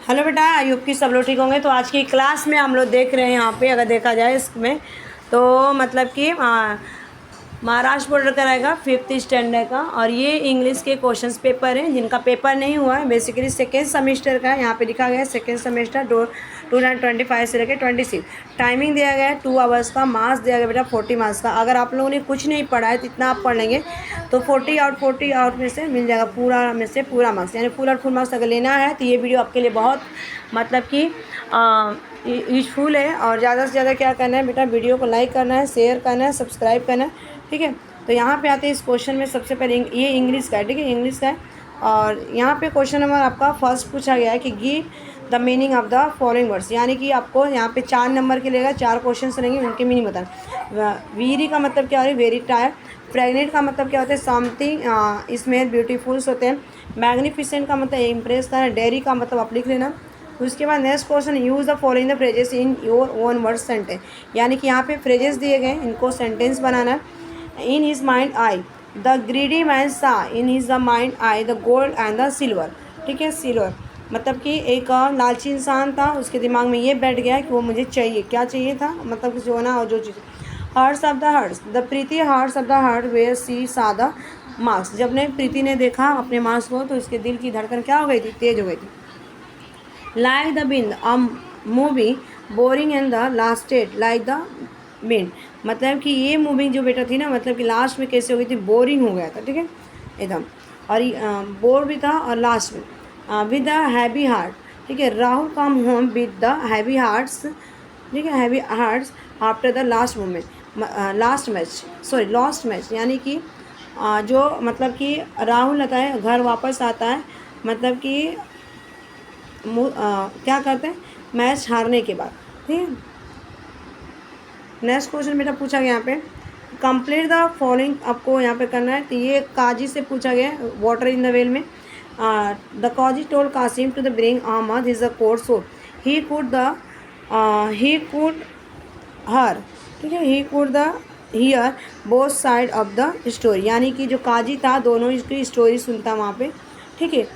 Hello बेटा, I hope कि सब लोग ठीक होंगे। तो आज की क्लास में हम लोग देख रहे हैं यहाँ पे, अगर देखा जाए इसमें तो मतलब कि महाराष्ट्र बोर्ड का रहेगा 5th स्टैंडर्ड का। और ये इंग्लिश के क्वेश्चंस पेपर हैं जिनका पेपर नहीं हुआ है, बेसिकली सेकेंड सेमेस्टर का है। यहाँ पे लिखा गया है सेकेंड सेमेस्टर 2025 से लेकर 26। टाइमिंग दिया गया है 2 आवर्स का। मार्क्स दिया गया बेटा 40 मार्क्स का। अगर आप लोगों ने कुछ नहीं पढ़ा है तो इतना आप पढ़ लेंगे तो 40 आउट में से मिल जाएगा, पूरा में से पूरा मार्क्स, यानी फुल और फुल मार्क्स अगर लेना है तो ये वीडियो आपके लिए बहुत मतलब कि यूजफुल है। और ज़्यादा से ज़्यादा क्या करना है बेटा, वीडियो को लाइक करना है, शेयर करना है, सब्सक्राइब करना है, ठीक है। तो यहाँ पे आते हैं इस क्वेश्चन में। सबसे पहले ये इंग्लिश का है, ठीक है, इंग्लिश का है। और यहाँ पे क्वेश्चन नंबर आपका फर्स्ट पूछा गया है कि give the meaning of the following words, यानी कि आपको यहाँ पे 4 नंबर के लेगा, 4 क्वेश्चन रहेंगे, उनके मीनिंग बताना। वीरी का मतलब क्या हो रहा है, वेरी टायर। प्रेग्नेंट का मतलब क्या होता है, समथिंग इसमें ब्यूटीफुल्स होते हैं। मैग्निफिसेंट का मतलब इम्प्रेस करना। डेयरी का मतलब आप लिख लेना। उसके बाद next question, use the following the phrases in your own word sentence, यानी कि यहाँ पे फ्रेजेस दिए गए, इनको सेंटेंस बनाना है। In his mind eye the greedy man saw, in his the mind eye the gold and the silver, ठीक है। सिल्वर मतलब कि एक लालची इंसान था, उसके दिमाग में ये बैठ गया कि वो मुझे चाहिए, क्या चाहिए था, मतलब कि सोना और जो चीज़। Hearts of the hearts, the pretty hearts of the heart where she saw the marks, जब ने प्रीति ने देखा अपने मार्क्स को तो उसके दिल की धड़कन क्या हो गई थी, तेज हो गई थी। Like the wind a movie boring and the lasted like the wind, मतलब कि ये मूवी जो बेटा थी ना, मतलब कि लास्ट में कैसे हो गई थी, बोरिंग हो गया था, ठीक है एकदम। और बोर भी था और लास्ट में विद द हैवी हार्ट, ठीक है। Rahul come home with the heavy hearts, ठीक है, heavy hearts after the last moment, last match, यानी कि जो मतलब कि राहुल आता है घर वापस आता है, मतलब कि क्या करते हैं, मैच हारने के बाद, ठीक है। नेक्स्ट क्वेश्चन बेटा पूछा गया यहाँ पे, कंप्लीट द फॉलोइंग, आपको यहाँ पे करना है। तो ये काजी से पूछा गया है, वाटर इन द वेल में। The qazi told Kasim to the bring Ahmed is the court so he could hear, ठीक है, he could the hear both side of the story, यानी कि जो काजी था दोनों इसकी स्टोरी सुनता वहाँ पे, ठीक है।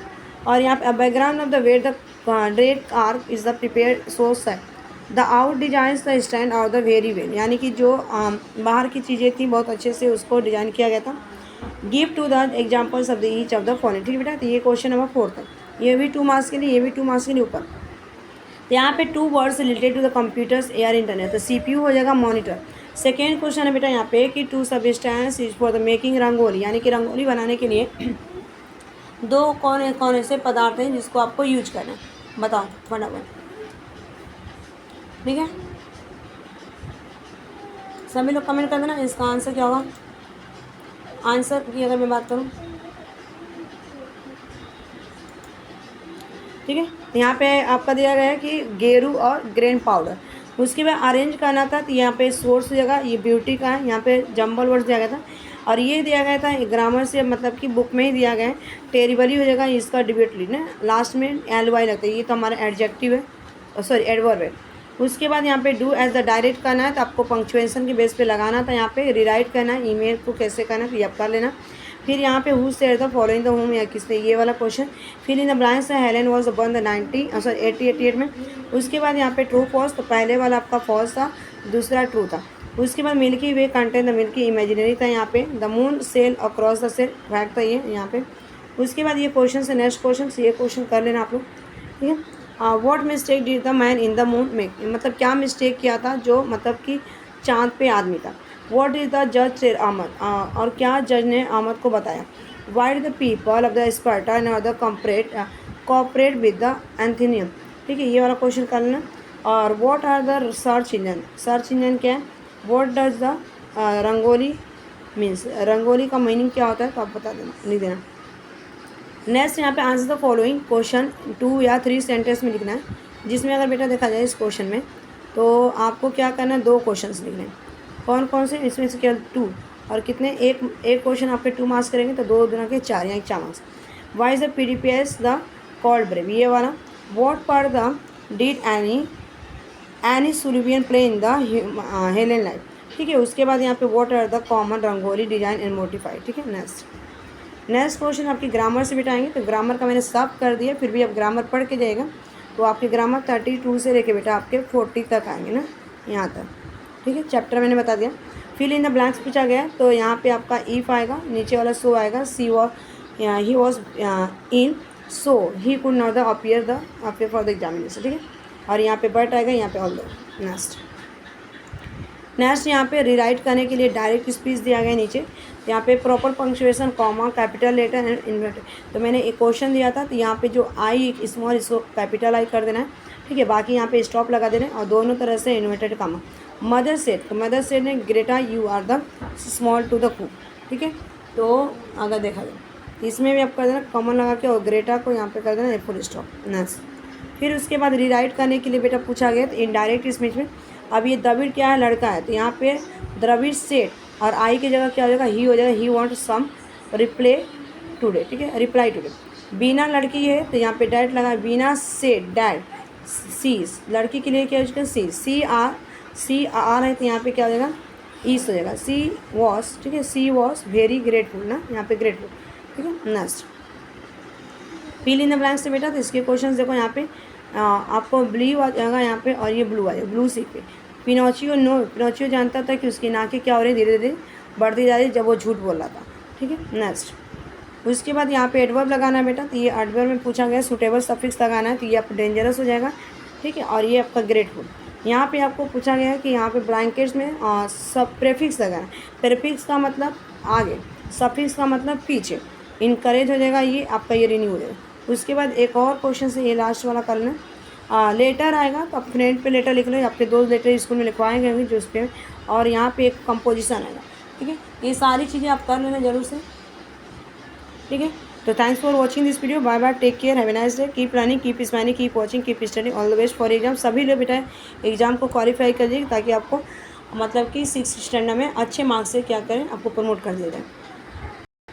और यहाँ पे background of the where the dread arc is the prepare so set the out designs the stand out the very well, यानी कि जो बाहर की चीज़ें थी बहुत अच्छे से उसको डिजाइन किया गया था। Give to the examples of the each of the following, ठीक है बेटा। तो ये क्वेश्चन नंबर 4 था, ये भी 2 मार्क्स के लिए, ये भी 2 मार्क्स के लिए ऊपर। तो यहाँ पे 2 words related to the computers air internet, तो CPU हो जाएगा मॉनिटर। सेकेंड क्वेश्चन है बेटा यहाँ पे कि 2 substance is for the making rangoli, यानी कि रंगोली बनाने के लिए 2 कौन ऐसे पदार्थ हैं जिसको आपको यूज करना है, बताओ फटाफट, ठीक है। सभी लोग कमेंट कर देना इसका आंसर क्या होगा। आंसर की अगर मैं बात करूँ, ठीक है, यहाँ पे आपका दिया गया है कि गेरू और ग्रेन पाउडर। उसके बाद अरेंज करना था, तो यहाँ पे सोर्स जगह ये ब्यूटी का है, यहाँ पे जंबल वर्ड्स दिया गया था। और ये दिया गया था ग्रामर से, मतलब कि बुक में ही दिया गया है, टेरिबली हो जाएगा इसका डिबेटली ना, लास्ट में LY लगता है, ये तो हमारा एडजेक्टिव है, सॉरी एडवर्ब है। उसके बाद यहाँ पे डू एज द डायरेक्ट करना है, तो आपको पंक्चुएशन के बेस पे लगाना था। यहाँ पे रिराइट करना है, ईमेल को कैसे करना है ये आप कर लेना। फिर यहाँ पे who said the following the home, या किसने, ये वाला क्वेश्चन। फिर in the blinds Helen was born the 88 में। उसके बाद यहाँ पे ट्रू फॉल्स, तो पहले वाला आपका फॉल्स था, दूसरा ट्रू था। उसके बाद milky way contain the milky imaginary था, यहाँ पे the moon sail across the sail fact था ये यहाँ पे। उसके बाद ये क्वेश्चन से नेक्स्ट क्वेश्चन, ये क्वेश्चन कर लेना आप लोग, ठीक है। What mistake did the man in the moon make, मतलब क्या मिस्टेक किया था जो मतलब कि चाँद पे आदमी था। व्हाट इज द जज सेड अहमद, और क्या जज ने अहमद को बताया। Why the people of the Sparta and the cooperate with the एंथीनियम, ठीक है, ये वाला क्वेश्चन कर लेना। और what are the search engine क्या है। What does the rangoli means, rangoli का मीनिंग क्या होता है, तो आप बता देना, लिख देना। नेक्स्ट यहाँ पे आंसर द फॉलोइंग क्वेश्चन 2 या 3 सेंटेंस में लिखना है, जिसमें अगर बेटा देखा जाए इस क्वेश्चन में तो आपको क्या करना है, 2 क्वेश्चंस लिखने हैं। कौन से, इसमें से केवल 2, और कितने, एक क्वेश्चन आपके 2 मार्क्स करेंगे तो 2 दूना के 4, यानी 4 marks. Why is the PDPS the called brave, ये वाला। What part the did Annie Sullivan play in the Helen life, ठीक है। उसके बाद यहाँ पे what are the common rangoli design and motifs, ठीक है। नेक्स्ट क्वेश्चन आपकी ग्रामर से बिठाएंगे, तो ग्रामर का मैंने सब कर दिया, फिर भी अब ग्रामर पढ़ के जाएगा। तो आपके ग्रामर 32 से लेके बेटा आपके 40 तक आएंगे ना, यहाँ तक। ठीक है, चैप्टर मैंने बता दिया। फिल इन द ब्लैंक्स पूछा गया, तो यहाँ पे आपका इफ़ आएगा, नीचे वाला सो आएगा, he was in so he could not the appear for the examination. ठीक है, और यहाँ पे बट आएगा, यहाँ पे ऑल दो। नेक्स्ट यहाँ पे रिराइट करने के लिए डायरेक्ट स्पीच दिया गया नीचे। यहाँ पे proper punctuation, comma, capital letter and inverted. तो मैंने एक क्वेश्चन दिया था, तो यहाँ पे जो आई स्मॉल इसको कैपिटल आई कर देना है। ठीक है, बाकी यहाँ पे स्टॉप लगा देना है और दोनों तरह से इन्वर्टेड कॉमा। मदर सेड ने Greta you are the small to the cook. ठीक है, तो अगर देखा जाए इसमें भी आप कर देना कॉमन लगा के, और ग्रेटा को यहाँ पे कर देना फुल स्टॉप। नेक्स्ट फिर उसके बाद रिराइट करने के लिए बेटा पूछा गया, तो इनडायरेक्ट स्पीच में अब ये द्रविड़ क्या है, लड़का है, तो यहाँ पे द्रविड़ सेड और आई की जगह क्या हो जाएगा, ही हो जाएगा, he want some reply today. ठीक है, रिप्लाई टुडे। बीना लड़की है, तो यहाँ पे डैड लगा, बीना सेड डैड सीज, लड़की के लिए क्या हो जाएगा, सी आर है, तो यहाँ पे क्या हो जाएगा, ईस हो जाएगा, सी वॉज। ठीक है, सी वॉज वेरी ग्रेटफुल ना, यहाँ पे ग्रेटफुल। ठीक है, next fill in the blanks से बेटा, तो इसके क्वेश्चन देखो, यहाँ पे आपको ब्लू आ जाएगा यहाँ पे, और ये ब्लू आ जाएगा, ब्लू सी पे। पिनोचियो जानता था कि उसकी नाकें क्या हो रही, धीरे धीरे बढ़ती जा रही जब वो झूठ बोल रहा था। ठीक है, नेक्स्ट उसके बाद यहाँ पे एडवर्ब लगाना है बेटा, तो ये एडवर्ब में पूछा गया सूटेबल सफिक्स लगाना है, तो ये आपको डेंजरस हो जाएगा। ठीक है, और ये आपका ग्रेटफुल। यहाँ पे आपको पूछा गया है कि यहाँ पे ब्लैंकेट्स में सब प्रेफिक्स लगाना है। प्रेफिक्स का मतलब आगे, सफिक्स का मतलब पीछे। इनकरेज हो जाएगा, ये आपका ये रिन्यू हो जाएगा। उसके बाद एक और क्वेश्चन से ये लास्ट वाला कर लेना। लेटर आएगा, तो आप फ्रेंड पे लेटर लिख लो, आपके 2 लेटर स्कूल में लिखवाएंगे होंगे जो उस पर, और यहाँ पे एक कंपोजिशन आएगा। ठीक है, ये सारी चीज़ें आप कर लेना जरूर से। ठीक है, तो thanks for watching this video. Bye bye, take care, have a nice day, keep learning, keep smiling, keep watching, keep studying, all the best for exam. सभी लोग बेटा एग्जाम को क्वालिफाई करिए, ताकि आपको मतलब कि 6th स्टैंडर्ड में अच्छे मार्क्स से क्या करें, आपको प्रमोट कर दिया जाए।